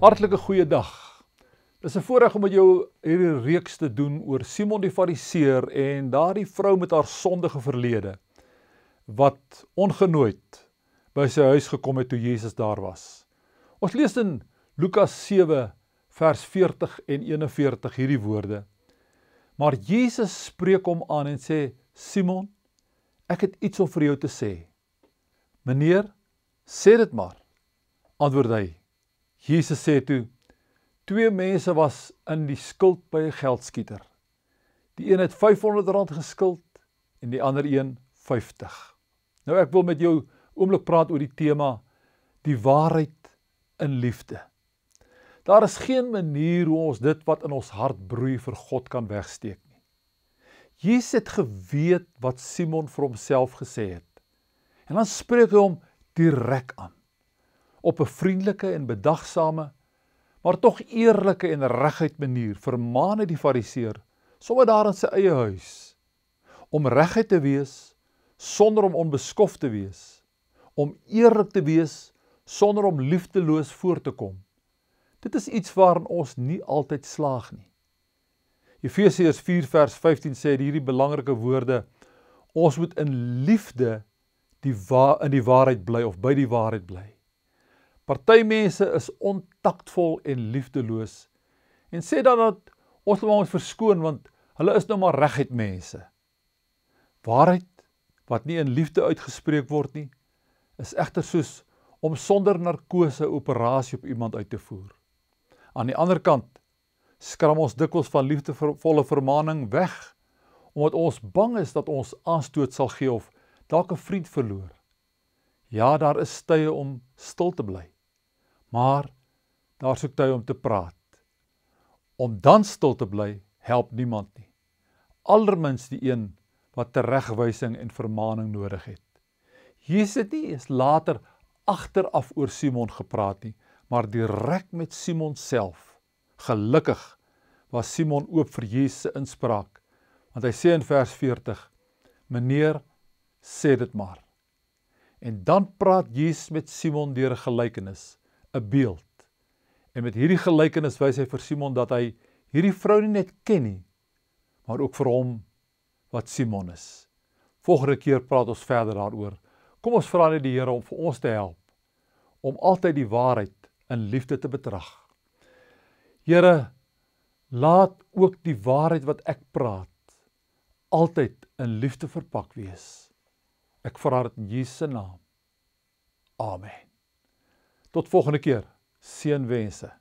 Hartlike goeiedag. Dis 'n voorreg om met jou hierdie reeks te doen oor Simon die Fariseer en daardie vrou met haar sondige verlede wat ongenooid by sy huis gekom het toe Jesus daar was. Ons lees in Lukas 7 vers 40 en 41 hierdie woorde. Maar Jesus spreek hom aan en sê: Simon, ek het iets om vir jou te sê. Meneer, sê dit maar, antwoord hy. Jesus sê toe: 2 mense was in die skuld by 'n geldskieter. Die een het R500 geskuld en die ander een 50. Nou ek wil met jou oomblik praat oor die tema die waarheid in liefde. Daar is geen manier hoe ons dit wat in ons hart broei vir God kan wegsteek nie. Jesus het geweet wat Simon vir homself gesê het. En dan spreek hy hom direk aan. Op 'n vriendelike en bedagsame, maar tog eerlike en reguit manier vermaan hy die Fariseer, sommer daar in sy eie huis, om reguit te wees sonder om onbeskof te wees, om eerlik te wees sonder om liefdeloos voor te kom. Dit is iets waarin ons nie altyd slaag nie. Efesiërs 4 vers 15 sê hierdie belangrike woorde: ons moet in liefde in die waarheid bly of by die waarheid bly. Party mense is ontaktvol en liefdeloos en sê dan dat ons moet verskoon want hulle is nou maar reguit mense. Waarheid wat nie in liefde uitgespreek word nie, is egter soos om sonder narkose operasie op iemand uit te voer. Aan die ander kant skram ons dikwels van liefdevolle vermaning weg, omdat ons bang is dat ons aanstoot sal gee of dalk 'n vriend verloor. Ja, daar is tye om stil te bly, maar daar is ook tye om te praat. Om dan stil te bly, help niemand nie. Allerminst die een wat teregwysing en vermaning nodig het. Jesus het nie eens later agteraf oor Simon gepraat nie, maar direk met Simon self. Gelukkig was Simon oop vir Jesus se inspraak, want hy sê in vers 40, meneer, sê dit maar. En dan praat Jesus met Simon deur 'n gelykenis, 'n beeld. En met hierdie gelykenis wys hy vir Simon dat hy hierdie vrou nie net ken nie, maar ook vir hom wat Simon is. Volgende keer praat ons verder daaroor. Kom ons vra net die Here om vir ons te help, om altyd die waarheid in liefde te betrag. Here, laat ook die waarheid wat ek praat, altyd in liefde verpak wees. Ek vra dit in Jesus se naam. Amen. Tot volgende keer. Seënwense.